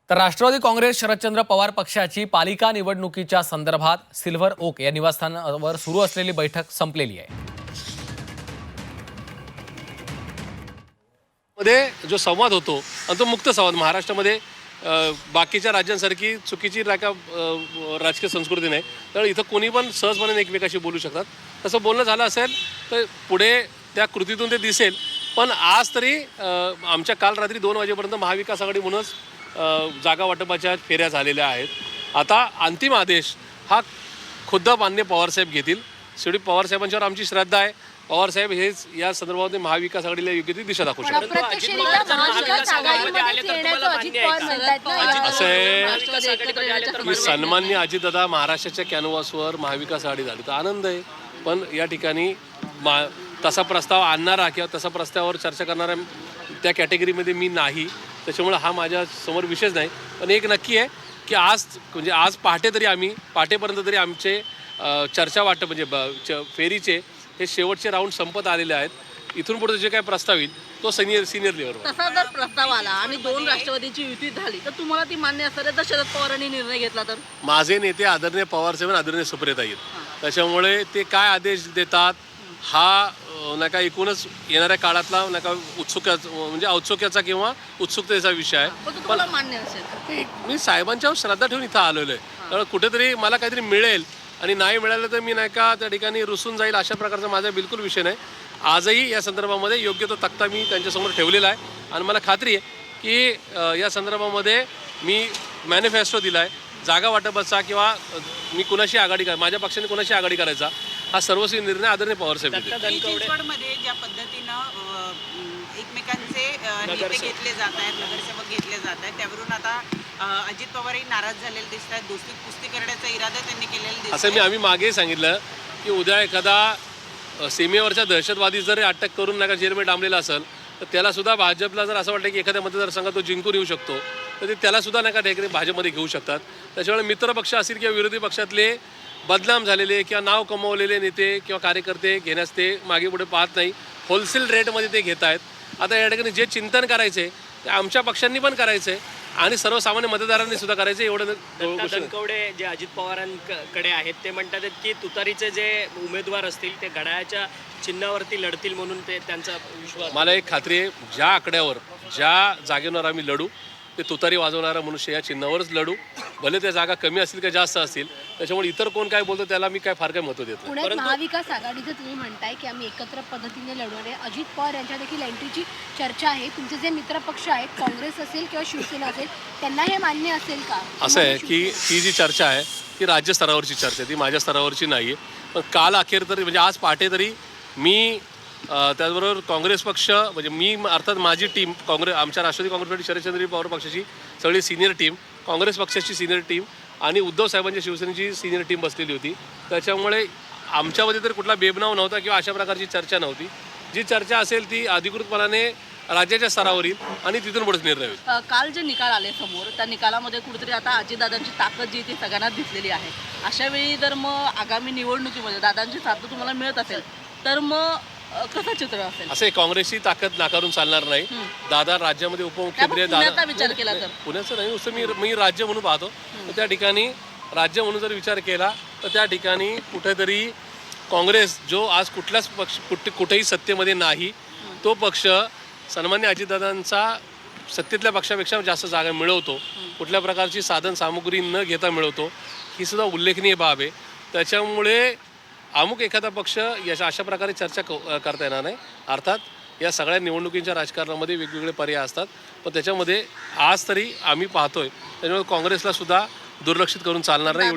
तर राष्ट्रवादी काँग्रेस शरदचंद्र पवार पक्षाची पालिका निवडणुकीच्या संदर्भात सिल्व्हर ओक या निवासस्थानावर सुरू असलेली बैठक संपलेली आहे। मध्ये जो संवाद होतो आणि तो मुक्त संवाद महाराष्ट्रामध्ये बाकीच्या राज्यांसारखी चुकीची राजकीय संस्कृती नाही, तर इथं कोणी पण सहजपणे एकमेकाशी बोलू शकतात। तसं बोलणं झालं असेल तर पुढे त्या कृतीतून ते दिसेल। पण आज तरी आमच्या काल रात्री 2 वाजेपर्यंत महाविकास आघाडी म्हणूनच जागा वाटपाच्या फेऱ्या झालेल्या आहेत। आता अंतिम आदेश हा खुद्द माननीय पवारसाहेब घेतील। शेवटी पवारसाहेबांच्यावर आमची श्रद्धा आहे। पवारसाहेब हेच या संदर्भात महाविकास आघाडीला योग्य ती दिशा दाखवू शकतात। असं आहे की सन्माननीय अजितदादा महाराष्ट्राच्या कॅनव्हासवर महाविकास आघाडी झाली तर आनंद आहे, पण या ठिकाणी तसा प्रस्ताव आणणारा किंवा तसा प्रस्तावावर चर्चा करणारा त्या कॅटेगरीमध्ये मी नाही, त्याच्यामुळे हा माझ्या समोर विषयच नाही। पण एक नक्की आहे की आज पहाटे पहाटेपर्यंत तरी आमचे चर्चा वाटप म्हणजे फेरीचे हे शेवटचे राऊंड संपत आलेले आहेत। इथून पुढे जे काय प्रस्ताव येईल तो सिनियर लेव्हलवर। तसा जर प्रस्ताव आला आणि 2 राष्ट्रवादीची युती झाली तर तुम्हाला ती मान्य असेल तर शरद पवारांनी निर्णय घेतला तर? म्हणजे नेते आदरणीय पवारसाहेब आदरणीय सुप्रियता आहेत, त्याच्यामुळे ते काय आदेश देतात हा नका एकूणच येणाऱ्या काळातला नका औत्सुक्याचा किंवा उत्सुकतेचा विषय आहे। पण मान्य असेल मी साहेबांच्यावर श्रद्धा ठेवून इथं आलेलो आहे, त्यामुळे कुठेतरी मला काहीतरी मिळेल आणि नाही मिळालं तर मी नाही का त्या ठिकाणी रुसून जाईल अशा प्रकारचा माझा बिलकुल विषय नाही। आजही या संदर्भामध्ये योग्य तो तक्ता मी त्यांच्यासमोर ठेवलेला आहे आणि मला खात्री आहे की या संदर्भामध्ये मी मॅनिफेस्टो दिला आहे। जागा वाटपाचा किंवा मी कुणाशी आघाडी माझ्या पक्षाने कुणाशी आघाडी करायचा हा सर्वस्वी निर्णय आदरणीय पवारसाहेब घेतील। चिंचवडमध्ये ज्या पद्धतीनं एकमेकांचे नेते घेतले जात आहेत, नगरसेवक घेतले जात आहेत, त्यावरून आता अजित पवारही नाराज झालेले दिसत आहेत। दोस्ती कुस्ती करण्याचा इरादा त्यांनी केलेला दिसतो। असं आम्ही मागेही सांगितलं की उद्या एखादा सीमेवरच्या दहशतवादी जर अटक करून नका जेलमध्ये डांबलेला असेल तर त्याला सुद्धा भाजपला जर असं वाटतं की एखाद्या मतदारसंघात तो जिंकून येऊ शकतो तर ते त्याला सुद्धा नका ठिकाणी भाजपमध्ये घेऊ शकतात। त्याच्यामुळे मित्र पक्ष असतील किंवा विरोधी पक्षातले बदनाम झालेले किंवा नाव कमवलेले नेते किंवा कार्यकर्ते घेण्यास ते मागे पुढे पाहत नाही, होलसेल रेटमध्ये ते घेत आहेत। आता या ठिकाणी जे चिंतन करायचे ते आमच्या पक्षांनी पण करायचे आणि सर्वसामान्य मतदारांनी सुद्धा करायचे। एवढं दनकवडे जे अजित पवारांकडे आहेत ते म्हणतात की तुतारीचे जे उमेदवार असतील ते घड्याळाच्या चिन्हावरती लढतील म्हणून ते त्यांचा विश्वास। मला एक खात्री आहे ज्या आकड्यावर ज्या जागेवर आम्ही लढू ते तुतारी वाजवणारा मनुष्य या चिन्हावरच लढू, भले त्या जागा कमी असतील का जास्त असतील। त्याच्यामुळे इतर कोण काय बोलतो त्याला मी काय फार काय महत्त्व देत नाही। महाविकास आघाडीचं तुम्ही म्हणताय की आम्ही एकत्र पद्धतीने लढवणे, अजित पवार यांच्या देखील एंट्रीची चर्चा आहे। तुमचे जे मित्रपक्ष आहेत काँग्रेस असेल किंवा शिवसेना असेल त्यांना हे मान्य असेल का? असं आहे की ती जी चर्चा आहे ती राज्य स्तरावरची चर्चा आहे, ती माझ्या स्तरावरची नाही आहे। पण काल अखेर तरी म्हणजे आज पहाटे तरी मी त्याचबरोबर काँग्रेस पक्ष म्हणजे मी अर्थात माझी टीम आमच्या राष्ट्रवादी काँग्रेस पार्टी शरदचंद्र पवार पक्षाची सगळी सिनियर टीम, काँग्रेस पक्षाची सिनियर टीम आणि उद्धव साहेबांच्या शिवसेनेची सिनियर टीम बसलेली होती। त्याच्यामुळे आमच्यामध्ये तर कुठला बेबनाव नव्हता किंवा अशा प्रकारची चर्चा नव्हती। जी चर्चा असेल ती अधिकृतपणाने राज्याच्या स्तरावर येईल आणि तिथून पुढे निर्णय होईल। काल जे निकाल आले समोर त्या निकालामध्ये कुठेतरी आता अजितदादांची ताकद जी ती सगळ्यांना दिसलेली आहे। अशा वेळी जर मग आगामी निवडणुकीमध्ये दादांची साथ तुम्हाला मिळत असेल तर मग कसं चित्र असेल? असे काँग्रेसची ताकद नाकारून चालणार नाही। दादा राज्यामध्ये उपमुख्यमंत्री दादा विचार केला तर पुण्याचं नाही नुसतं मी राज्य म्हणून पाहतो, तर त्या ठिकाणी राज्य म्हणून जर विचार केला तर त्या ठिकाणी कुठेतरी काँग्रेस जो आज कुठल्याच पक्ष कुठेही सत्तेमध्ये नाही तो पक्ष सन्मान्य अजितदादांचा सत्तेतल्या पक्षापेक्षा जास्त जागा मिळवतो, कुठल्या प्रकारची साधन सामुग्री न घेता मिळवतो, ही सुद्धा उल्लेखनीय बाब आहे। त्याच्यामुळे अमुक एखादा पक्ष अशा प्रकारे चर्चा करता येणार नाही। अर्थात या सगळ्या निवडणुकींच्या राजकारणामध्ये वेगवेगळे पर्याय असतात, पण त्याच्यामध्ये आज तरी आम्ही पाहतोय त्याच्यामुळे काँग्रेसला सुद्धा दुर्लक्षित करून चालणार नाही।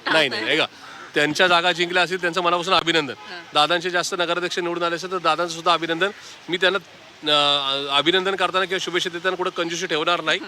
नाही का त्यांच्या जागा जिंकल्या असतील त्यांचं मनापासून अभिनंदन। दादांचे जास्त नगराध्यक्ष निवडून आले असेल तर दादांचं सुद्धा अभिनंदन। मी त्यांना अभिनंदन करताना किंवा शुभेच्छा देताना कुठं कंजूसी ठेवणार नाही।